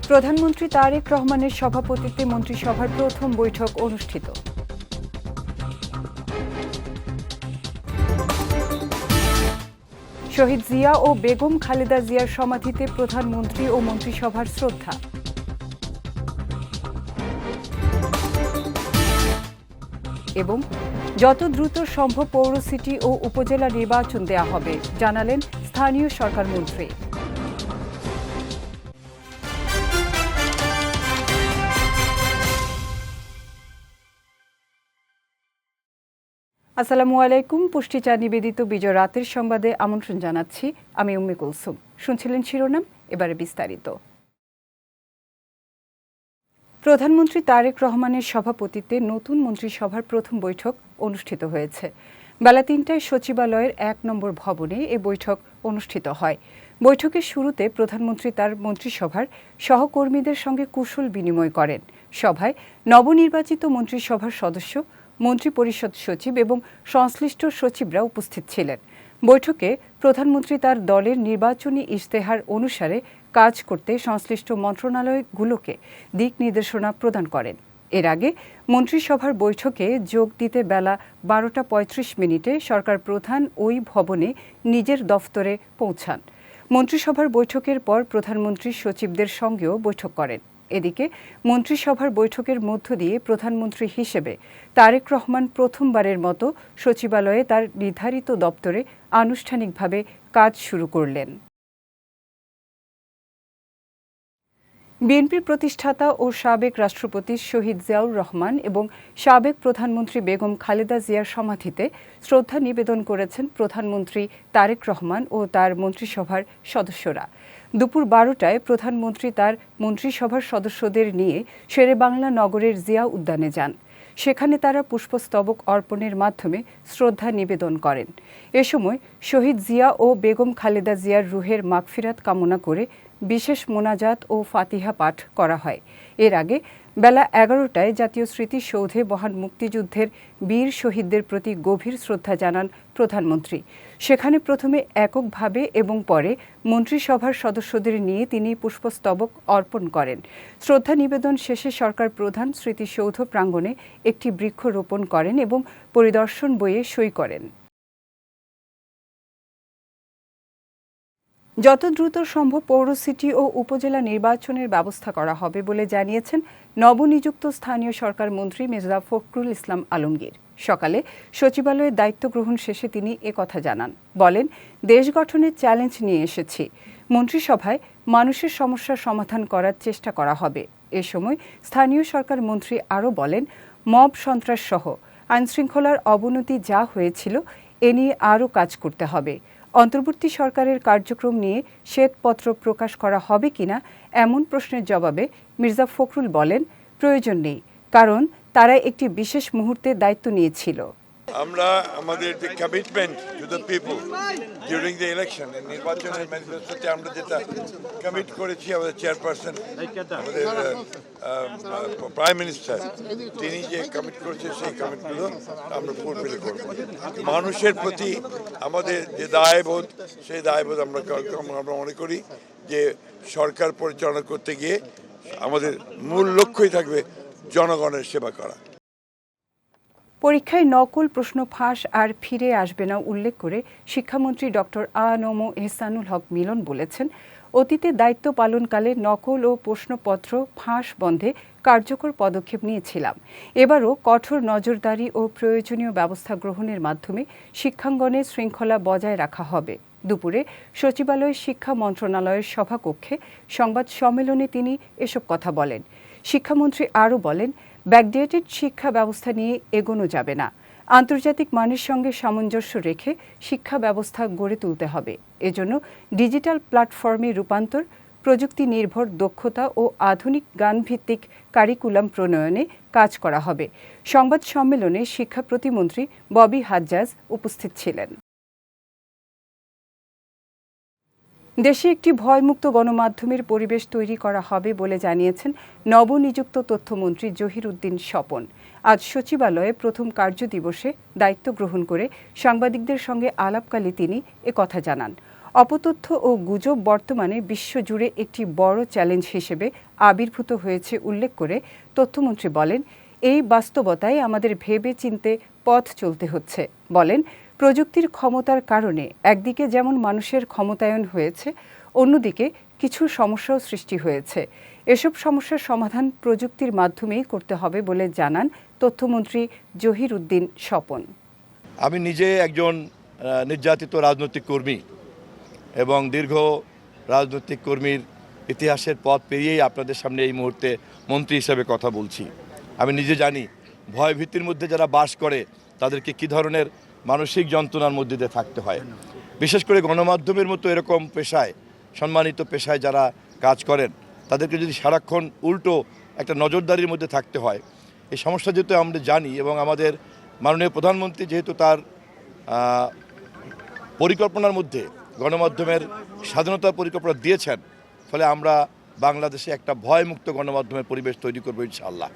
প্রধানমন্ত্রী তারেক রহমানের সভাপতিত্বে মন্ত্রিসভার প্রথম বৈঠক অনুষ্ঠিত। শহীদ জিয়া ও বেগম খালেদা জিয়ার সমাধিতে প্রধানমন্ত্রী ও মন্ত্রিসভার শ্রদ্ধা। এবং যত দ্রুত সম্ভব পৌর সিটি ও উপজেলা নির্বাচন দেয়া হবে, জানালেন স্থানীয় সরকার মন্ত্রী। আসসালামু আলাইকুম। পুষ্টিচা নিবেদিত বিজয় রাতের সংবাদে আমন্ত্রণ জানাচ্ছি। আমি উম্মে কুলসুম। শুনছিলেন শিরোনাম, এবারে বিস্তারিত। প্রধানমন্ত্রী তারেক রহমানের সভাপতিত্বে নতুন মন্ত্রিসভার প্রথম বৈঠক অনুষ্ঠিত হয়েছে। বেলা ৩টায় সচিবালয়ের ১ নম্বর ভবনে এ বৈঠক অনুষ্ঠিত হয়। বৈঠকের শুরুতে প্রধানমন্ত্রী তার মন্ত্রিসভার সহকর্মীদের সঙ্গে কুশল বিনিময় করেন। সভায় নবনির্বাচিত মন্ত্রিসভার সদস্য, মন্ত্রিপরিষদ সচিব এবং সংশ্লিষ্ট সচিবরা উপস্থিত ছিলেন। বৈঠকে প্রধানমন্ত্রী তার দলের নির্বাচনী ইশতেহার অনুসারে কাজ করতে সংশ্লিষ্ট মন্ত্রণালয়গুলোকে দিক নির্দেশনা প্রদান করেন। এর আগে মন্ত্রিসভার বৈঠকে যোগ দিতে বেলা ১২টা ৩৫ মিনিটে সরকার প্রধান ওই ভবনে নিজের দফতরে পৌঁছান। মন্ত্রিসভার বৈঠকের পর প্রধানমন্ত্রী সচিবদের সঙ্গেও বৈঠক করেন। এদিকে মন্ত্রিসভার বৈঠকের মধ্য দিয়ে প্রধানমন্ত্রী হিসেবে তারেক রহমান প্রথমবারের মতো সচিবালয়ে তার নির্ধারিত দপ্তরে আনুষ্ঠানিকভাবে কাজ শুরু করলেন। বিএনপির প্রতিষ্ঠাতা ও সাবেক রাষ্ট্রপতি শহীদ জিয়াউর রহমান এবং সাবেক প্রধানমন্ত্রী বেগম খালেদা জিয়ার সমাধিতে শ্রদ্ধা নিবেদন করেছেন প্রধানমন্ত্রী তারেক রহমান ও তার মন্ত্রিসভার সদস্যরা। দুপুর ১২টায় প্রধানমন্ত্রী তার মন্ত্রিসভার সদস্যদের নিয়ে শেরেবাংলা নগরের জিয়া উদ্যানে যান। সেখানে তারা পুষ্পস্তবক অর্পণের মাধ্যমে শ্রদ্ধা নিবেদন করেন। এ সময় শহীদ জিয়া ও বেগম খালেদা জিয়ার রুহের মাগফিরাত কামনা করে বিশেষ মোনাজাত ও ফাতিহা পাঠ করা হয়। এর আগে বেলা ১১টায় জাতীয় স্মৃতিসৌধে মহান মুক্তিযুদ্ধের বীর শহীদদের প্রতি গভীর শ্রদ্ধা জানান প্রধানমন্ত্রী। সেখানে প্রথমে এককভাবে এবং পরে মন্ত্রিসভার সদস্যদের নিয়ে তিনি পুষ্পস্তবক অর্পণ করেন। শ্রদ্ধা নিবেদন শেষে সরকার প্রধান স্মৃতিসৌধ প্রাঙ্গণে একটি বৃক্ষ রোপণ করেন এবং পরিদর্শন বইয়ে সই করেন। যত দ্রুত সম্ভব পৌর সিটি ও উপজেলা নির্বাচনের ব্যবস্থা করা হবে বলে জানিয়েছেন নবনিযুক্ত স্থানীয় সরকার মন্ত্রী মির্জা ফখরুল ইসলাম আলমগীর। সকালে সচিবালয়ের দায়িত্ব গ্রহণ শেষে তিনি একথা জানান। বলেন, দেশ গঠনের চ্যালেঞ্জ নিয়ে এসেছি। মন্ত্রিসভায় মানুষের সমস্যার সমাধান করার চেষ্টা করা হবে। এ সময় স্থানীয় সরকার মন্ত্রী আরও বলেন, মব সন্ত্রাস সহ আইনশৃঙ্খলার অবনতি যা হয়েছিল এ নিয়ে আরও কাজ করতে হবে। অন্তর্বর্তী সরকারের কার্যক্রম নিয়ে শ্বেতপত্র প্রকাশ করা হবে কিনা এমন প্রশ্নের জবাবে মির্জা ফখরুল বলেন, প্রয়োজন নেই, কারণ তারা একটি বিশেষ মুহূর্তে দায়িত্ব নিয়েছিল। আমরা আমাদের যে commitment to the people during the election, নির্বাচনের ম্যানিফেস্টোতে আমরা যেটা কমিট করেছি, আমাদের চেয়ারপারসন, আমাদের প্রাইম মিনিস্টার, তিনি যে কমিট করেছেন সেই কমিটগুলো আমরা ফুলফিল করব। মানুষের প্রতি আমাদের যে দায়বোধ, সেই দায়বোধ আমরা মনে করি যে সরকার পরিচালনা করতে গিয়ে আমাদের মূল লক্ষ্যই থাকবে জনগণের সেবা করা। পরীক্ষায় নকল প্রশ্ন ফাঁস আর ফিরে আসবে না উল্লেখ করে শিক্ষামন্ত্রী ডক্টর আ.ন.ম এহসানুল হক মিলন বলেছেন, অতীতে দায়িত্ব পালনকালে নকল ও প্রশ্নপত্র ফাঁস বন্ধে কার্যকর পদক্ষেপ নিয়েছিলাম। এবারও কঠোর নজরদারি ও প্রয়োজনীয় ব্যবস্থা গ্রহণের মাধ্যমে শিক্ষাঙ্গনে শৃঙ্খলা বজায় রাখা হবে। দুপুরে সচিবালয় শিক্ষা মন্ত্রণালয়ের সভাকক্ষে সংবাদ সম্মেলনে তিনি এসব কথা বলেন। শিক্ষামন্ত্রী আরও বলেন, ব্যাকডেটেড শিক্ষা ব্যবস্থা নিয়ে এগোনো যাবে না। আন্তর্জাতিক মানের সঙ্গে সামঞ্জস্য রেখে শিক্ষা ব্যবস্থা গড়ে তুলতে হবে। এজন্য ডিজিটাল প্ল্যাটফর্মে রূপান্তর, প্রযুক্তি নির্ভর দক্ষতা ও আধুনিক জ্ঞানভিত্তিক কারিকুলাম প্রণয়নে কাজ করা হবে। সংবাদ সম্মেলনে শিক্ষা প্রতিমন্ত্রী ববি হাজ্জাজ উপস্থিত ছিলেন। দেশে একটি ভয়মুক্ত গণমাধ্যমের পরিবেশ তৈরি করা হবে বলে জানিয়েছেন নবনিযুক্ত তথ্যমন্ত্রী জহির উদ্দিন স্বপন। আজ সচিবালয়ে প্রথম কার্যদিবসে দায়িত্ব গ্রহণ করে সাংবাদিকদের সঙ্গে আলাপকালে তিনি একথা জানান। অপতথ্য ও গুজব বর্তমানে বিশ্বজুড়ে একটি বড় চ্যালেঞ্জ হিসেবে আবির্ভূত হয়েছে উল্লেখ করে তথ্যমন্ত্রী বলেন, এই বাস্তবতায় আমাদের ভেবে চিন্তে পথ চলতে হচ্ছে। বলেন, প্রযুক্তির ক্ষমতার কারণে একদিকে যেমন মানুষের ক্ষমতায়ন হয়েছে, অন্যদিকে কিছু সমস্যাও সৃষ্টি হয়েছে। এসব সমস্যার সমাধান প্রযুক্তির মাধ্যমেই করতে হবে বলে জানান তথ্যমন্ত্রী জহির উদ্দিন স্বপন। আমি নিজে একজন নির্যাতিত রাজনৈতিক কর্মী এবং দীর্ঘ রাজনৈতিক কর্মীর ইতিহাসের পথ পেরিয়েই আপনাদের সামনে এই মুহূর্তে মন্ত্রী হিসেবে কথা বলছি। আমি নিজে জানি ভয় ভীতির মধ্যে যারা বাস করে তাদেরকে কী ধরনের মানসিক যন্ত্রণার মধ্যে দিয়ে থাকতে হয়। বিশেষ করে গণমাধ্যমের মতো এরকম পেশায়, সম্মানিত পেশায় যারা কাজ করেন, তাদেরকে যদি সারাক্ষণ উল্টো একটা নজরদারির মধ্যে থাকতে হয়, এই সমস্যা যেহেতু আমরা জানি এবং আমাদের মাননীয় প্রধানমন্ত্রী যেহেতু তার পরিকল্পনার মধ্যে গণমাধ্যমের স্বাধীনতার পরিকল্পনা দিয়েছেন, ফলে আমরা বাংলাদেশে একটা ভয়মুক্ত গণমাধ্যমের পরিবেশ তৈরি করবো ইনশাআল্লাহ।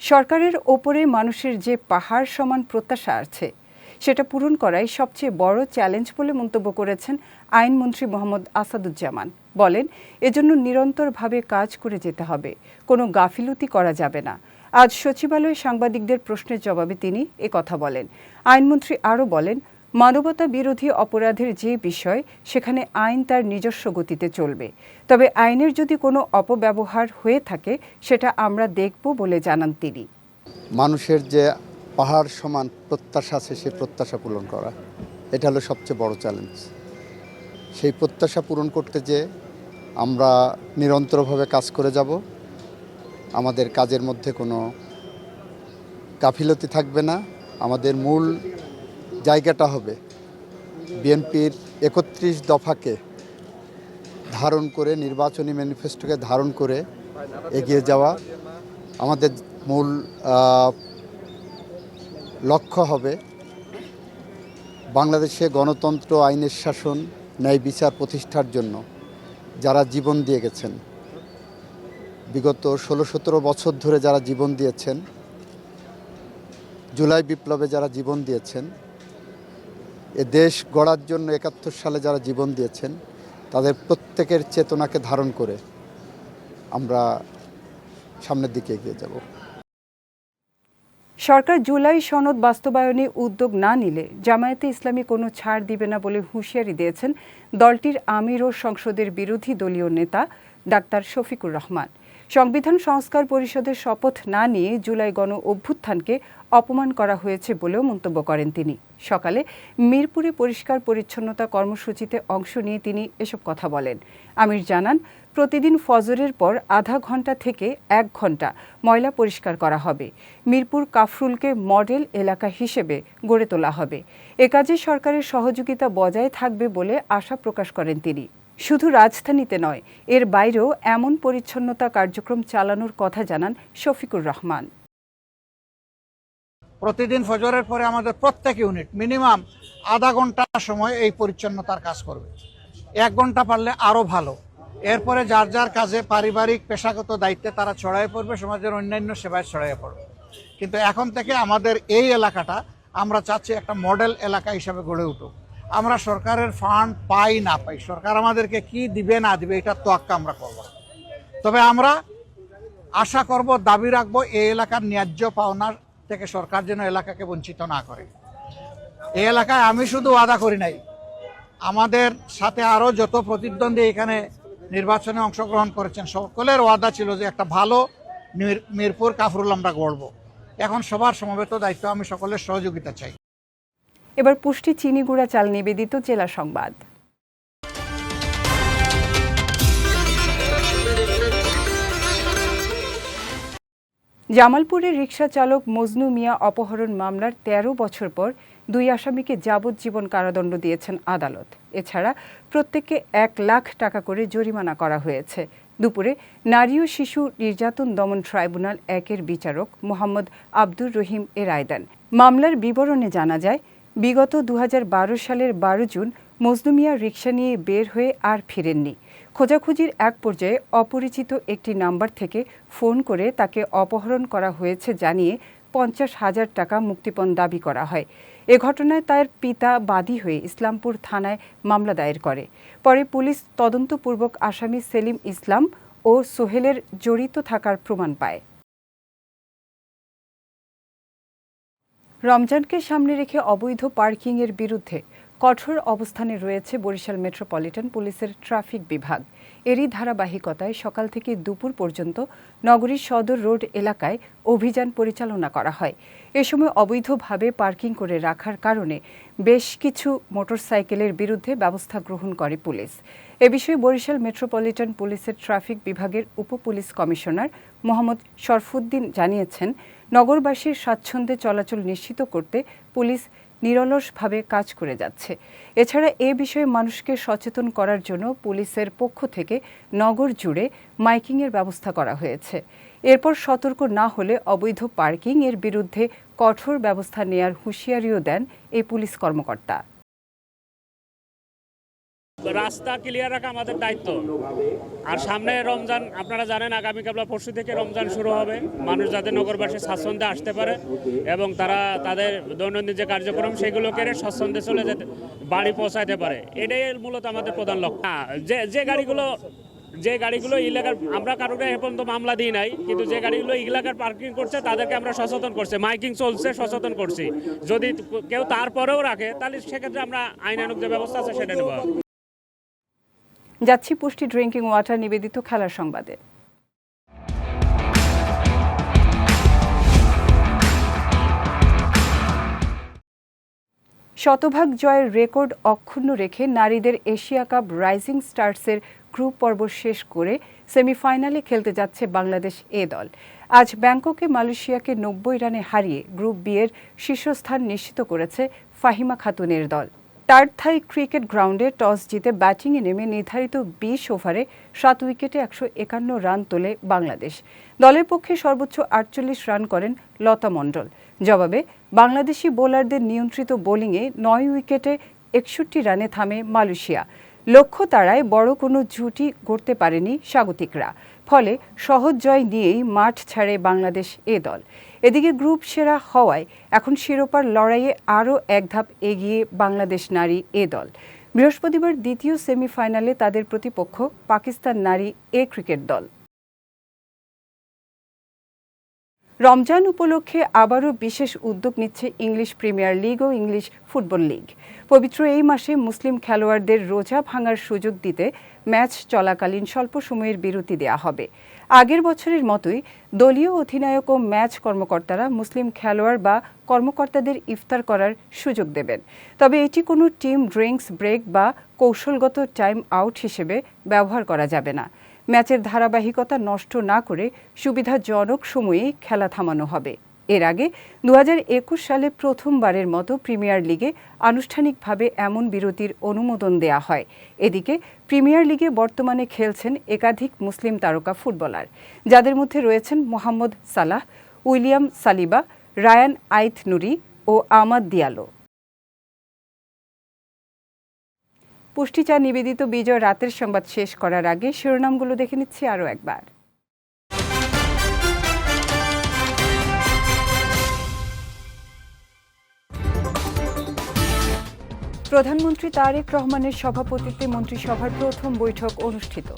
সরকারের ওপরে মানুষের যে পাহাড় সমান প্রত্যাশা আছে, সেটা পূরণ করাই সবচেয়ে বড় চ্যালেঞ্জ বলে মন্তব্য করেছেন আইনমন্ত্রী মোহাম্মদ আসাদুজ্জামান। বলেন, এজন্য নিরন্তরভাবে কাজ করে যেতে হবে, কোনো গাফিলতি করা যাবে না। আজ সচিবালয়ে সাংবাদিকদের প্রশ্নের জবাবে তিনি একথা বলেন। আইনমন্ত্রী আরও বলেন, মানবতা বিরোধী অপরাধের যে বিষয়, সেখানে আইন তার নিজস্ব গতিতে চলবে। তবে আইনের যদি কোনো অপব্যবহার হয়ে থাকে, সেটা আমরা দেখব বলে জানান তিনি। মানুষের যে পাহাড় সমান প্রত্যাশা আছে, সেই প্রত্যাশা পূরণ করা, এটা হলো সবচেয়ে বড় চ্যালেঞ্জ। সেই প্রত্যাশা পূরণ করতে যে আমরা নিরন্তরভাবে কাজ করে যাব। আমাদের কাজের মধ্যে কোনো গাফিলতি থাকবে না। আমাদের মূল জায়গাটা হবে বিএনপির ৩১ দফাকে ধারণ করে, নির্বাচনী ম্যানিফেস্টোকে ধারণ করে এগিয়ে যাওয়া। আমাদের মূল লক্ষ্য হবে বাংলাদেশে গণতন্ত্র, আইনের শাসন, ন্যায় বিচার প্রতিষ্ঠার জন্য যারা জীবন দিয়ে গেছেন, বিগত ১৬-১৭ বছর ধরে যারা জীবন দিয়েছেন, জুলাই বিপ্লবে যারা জীবন দিয়েছেন, এ দেশ গড়ার জন্য ৭১ সালে যারা জীবন দিয়েছেন, তাদের প্রত্যেকের চেতনাকে ধারণ করে আমরা সামনের দিকে এগিয়ে যাব। সরকার জুলাই সনদ বাস্তবায়নে উদ্যোগ না নিলে জামায়াতে ইসলামী কোনো ছাড় দিবে না বলে হুঁশিয়ারি দিয়েছেন দলটির আমির ও সংসদের বিরোধী দলীয় নেতা ডাক্তার শফিকুর রহমান। সংবিধান সংস্কার পরিষদের শপথ না নিয়ে জুলাই গণ অভ্যুত্থানকে অপমান করা হয়েছে বলেও মন্তব্য করেন তিনি। সকালে মিরপুরে পরিষ্কার পরিচ্ছন্নতা কর্মসূচিতে অংশ নিয়ে তিনি এসব কথা বলেন। আমির জানান, প্রতিদিন ফজরের পর আধা ঘন্টা থেকে ১ ঘন্টা ময়লা পরিষ্কার করা হবে। মিরপুর কাফরুলকে মডেল এলাকা হিসেবে গড়ে তোলা হবে। এ কাজে সরকারের সহযোগিতা বজায় থাকবে বলে আশা প্রকাশ করেন তিনি। শুধু রাজধানীতে নয়, এর বাইরেও এমন পরিচ্ছন্নতা কার্যক্রম চালানোর কথা জানান শফিকুর রহমান। প্রতিদিন ফজরের পরে আমাদের প্রত্যেক ইউনিট মিনিমাম আধা ঘন্টা সময় এই পরিচ্ছন্নতার কাজ করবে। ১ ঘন্টা পারলে আরও ভালো। এরপরে যার যার কাজে, পারিবারিক পেশাগত দায়িত্বে তারা ছড়াইয়ে পড়বে, সমাজের অন্যান্য সেবায় ছড়াইয়ে পড়বে। কিন্তু এখন থেকে আমাদের এই এলাকাটা আমরা চাচ্ছি একটা মডেল এলাকা হিসাবে গড়ে উঠুক। আমরা সরকারের ফান্ড পাই না পাই, সরকার আমাদেরকে কি দিবে না দিবে এটার তোয়াক্কা আমরা করব। তবে আমরা আশা করব, দাবি রাখবো, এই এলাকার ন্যায্য পাওনার থেকে সরকার যেন এলাকাকে বঞ্চিত না করে। এই এলাকায় আমি শুধু ওয়াদা করি নাই, আমাদের সাথে আরও যত প্রতিদ্বন্দ্বী এখানে নির্বাচনে অংশগ্রহণ করেছেন, সকলের ওয়াদা ছিল যে একটা ভালো মিরপুর কাফরুল আমরা গড়ব। এখন সবার সমবেত দায়িত্ব, আমি সকলের সহযোগিতা চাই। এবার পুষ্টি চিনি গুঁড়া চাল নিবেদিত জেলা সংবাদ। জামালপুরের রিকশা চালক মজনু মিয়া অপহরণ মামলার ১৩ বছর পর ২ আসামিকে যাবজ্জীবন কারাদণ্ড দিয়েছেন আদালত। এছাড়া প্রত্যেককে ১ লাখ টাকা করে জরিমানা করা হয়েছে। দুপুরে নারী ও শিশু নির্যাতন দমন ট্রাইব্যুনাল ১-এর বিচারক মোহাম্মদ আব্দুর রহিম এ রায় দেন। মামলার বিবরণে জানা যায়, বিগত ২০১২ সালের ১২ জুন মজনু মিয়া রিকশা নিয়ে বের হয়ে আর ফিরেননি। খোঁজাখুঁজির এক পর্যায়ে অপরিচিত একটি নাম্বার থেকে ফোন করে তাকে অপহরণ করা হয়েছে জানিয়ে ৫০,০০০ টাকা মুক্তিপণ দাবি করা হয়। এ ঘটনায় তার পিতা বাদী হয়ে ইসলামপুর থানায় মামলা দায়ের করে। পরে পুলিশ তদন্তপূর্বক আসামি সেলিম ইসলাম ও সোহেলের জড়িত থাকার প্রমাণ পায়। রমজানকে সামনে রেখে অবৈধ পার্কিংয়ের বিরুদ্ধে কঠোর অবস্থানে রয়েছে বরিশাল মেট্রোপলিটন পুলিশের ট্রাফিক বিভাগ। এরই ধারাবাহিকতায় সকাল থেকে দুপুর পর্যন্ত নগরীর সদর রোড এলাকায় অভিযান পরিচালনা করা হয়। এ সময় অবৈধভাবে পার্কিং করে রাখার কারণে বেশ কিছু মোটরসাইকেলের বিরুদ্ধে ব্যবস্থা গ্রহণ করে পুলিশ। এ বিষয়ে বরিশাল মেট্রোপলিটন পুলিশের ট্রাফিক বিভাগের উপপুলিশ কমিশনার মোহাম্মদ শরফুদ্দিন জানিয়েছেন, নগরবাসীর স্বাচ্ছন্দ্যে চলাচল নিশ্চিত করতে পুলিশ নিরলসভাবে কাজ করে যাচ্ছে। এছাড়া এ বিষয়ে মানুষকে সচেতন করার জন্য পুলিশের পক্ষ থেকে নগর জুড়ে মাইকিংয়ের ব্যবস্থা করা হয়েছে। এরপর সতর্ক না হলে অবৈধ পার্কিং এর বিরুদ্ধে কঠোর ব্যবস্থা নেয়ার হুঁশিয়ারিও দেন এই পুলিশ কর্মকর্তা। রাস্তা ক্লিয়ার রাখা আমাদের দায়িত্ব। আর সামনে রমজান, আপনারা জানেন আগামীকাল বা পরশু থেকে রমজান শুরু হবে। মানুষ যাতে নগরবাসী স্বাচ্ছন্দ্যে আসতে পারে এবং তারা তাদের দৈনন্দিন যে কার্যক্রম সেগুলো করে স্বাচ্ছন্দ্যে চলে যেতে বাড়ি পৌঁছাতে পারে, এটাই মূলত আমাদের প্রধান লক্ষ্য। যে গাড়িগুলো ইলাকার, আমরা কারোকে এ পর্যন্ত মামলা দিই নাই, কিন্তু যে গাড়িগুলো ইলাকার পার্কিং করছে তাদেরকে আমরা সচেতন করছি, মাইকিং চলছে, সচেতন করছি। যদি কেউ তারপরেও রাখে তাহলে সেক্ষেত্রে আমরা আইনানুগ যে ব্যবস্থা আছে সেটা নেব। যাচ্ছি পুষ্টি ড্রিঙ্কিং ওয়াটার নিবেদিত খেলার সংবাদে। শতভাগ জয়ের রেকর্ড অক্ষুণ্ণ রেখে নারীদের এশিয়া কাপ রাইজিং স্টার্সের গ্রুপ পর্ব শেষ করে সেমিফাইনালে খেলতে যাচ্ছে বাংলাদেশ এ দল। আজ ব্যাংককে মালয়েশিয়াকে 90 রানে হারিয়ে গ্রুপ বি এর শীর্ষস্থান নিশ্চিত করেছে ফাহিমা খাতুনের দল। টার্থাই ক্রিকেট গ্রাউন্ডে টস জিতে ব্যাটিংয়ে নেমে নির্ধারিত 20 ওভারে 7 উইকেটে 151 রান তোলে বাংলাদেশ। দলের পক্ষে সর্বোচ্চ 48 রান করেন লতা মণ্ডল। জবাবে বাংলাদেশি বোলারদের নিয়ন্ত্রিত বোলিংয়ে 9 উইকেটে 61 রানে থামে মালয়েশিয়া। লক্ষ্য তাড়ায় বড় কোনো জুটি গড়তে পারেনি স্বাগতিকরা। ফলে সহজ জয় নিয়েই মাঠ ছাড়ে বাংলাদেশ এ দল। এদিকে গ্রুপ সেরা হওয়ায় এখন শিরোপার লড়াইয়ে আরও এক ধাপ এগিয়ে বাংলাদেশ নারী এ দল। বৃহস্পতিবার দ্বিতীয় সেমিফাইনালে তাদের প্রতিপক্ষ পাকিস্তান নারী এ ক্রিকেট দল। রমজান উপলক্ষে আবারও বিশেষ উদ্যোগ নিচ্ছে ইংলিশ প্রিমিয়ার লিগ ও ইংলিশ ফুটবল লিগ। পবিত্র এই মাসে মুসলিম খেলোয়াড়দের রোজা ভাঙার সুযোগ দিতে ম্যাচ চলাকালীন স্বল্প সময়ের বিরতি দেওয়া হবে। আগের বছরের মতোই দলীয় অধিনায়ক ও ম্যাচ কর্মকর্তারা মুসলিম খেলোয়াড় বা কর্মকর্তাদের ইফতার করার সুযোগ দেবেন। তবে এটি কোনো টিম ড্রিঙ্কস ব্রেক বা কৌশলগত টাইম আউট হিসেবে ব্যবহার করা যাবে না। ম্যাচের ধারাবাহিকতা নষ্ট না করে সুবিধাজনক সময়ে খেলা থামানো হবে। এর আগে 2021 সালে প্রথমবারের মতো প্রিমিয়ার লিগে আনুষ্ঠানিকভাবে এমন বিরতির অনুমোদন দেয়া হয়। এদিকে প্রিমিয়ার লিগে বর্তমানে খেলছেন একাধিক মুসলিম তারকা ফুটবলার, যাদের মধ্যে রয়েছেন মোহাম্মদ সালাহ, উইলিয়াম সালিবা, রায়ান আইথ নুরি ও আমাদ দিয়ালো। পুষ্টিচা নিবেদিত বিজয় রাতের সংবাদ শেষ করার আগে শিরোনামগুলো দেখে নিচ্ছি আরও একবার। প্রধানমন্ত্রী তারেক রহমানের সভাপতিত্বে মন্ত্রিসভার প্রথম বৈঠক অনুষ্ঠিত।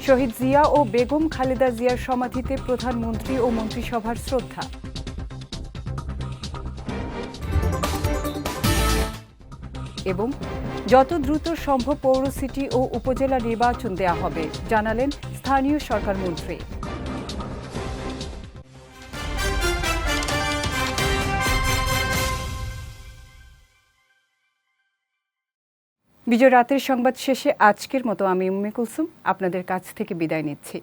শহীদ জিয়া ও বেগম খালেদা জিয়ার সমাধিতে প্রধানমন্ত্রী ও মন্ত্রিসভার শ্রদ্ধা। এবং যত দ্রুত সম্ভব পৌর সিটি ও উপজেলা নির্বাচন দেয়া হবে, জানালেন স্থানীয় সরকার মন্ত্রী। বিজয় রাতের সংবাদ শেষে আজকের মতো আমি উম্মে কুলসুম আপনাদের কাছ থেকে বিদায় নিচ্ছি।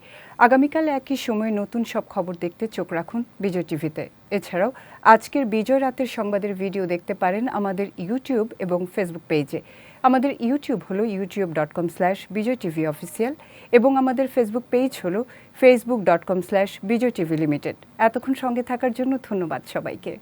আগামীকাল একই সময়ে নতুন সব খবর দেখতে চোখ রাখুন বিজয় টিভিতে। এছাড়াও আজকের বিজয় রাতের সংবাদের ভিডিও দেখতে পারেন আমাদের ইউটিউব এবং ফেসবুক পেজে। আমাদের ইউটিউব হলো youtube.com/BijayTVOfficial এবং আমাদের ফেসবুক পেজ হলো facebook.com/BijayTVLimited। এতক্ষণ সঙ্গে থাকার জন্য ধন্যবাদ সবাইকে।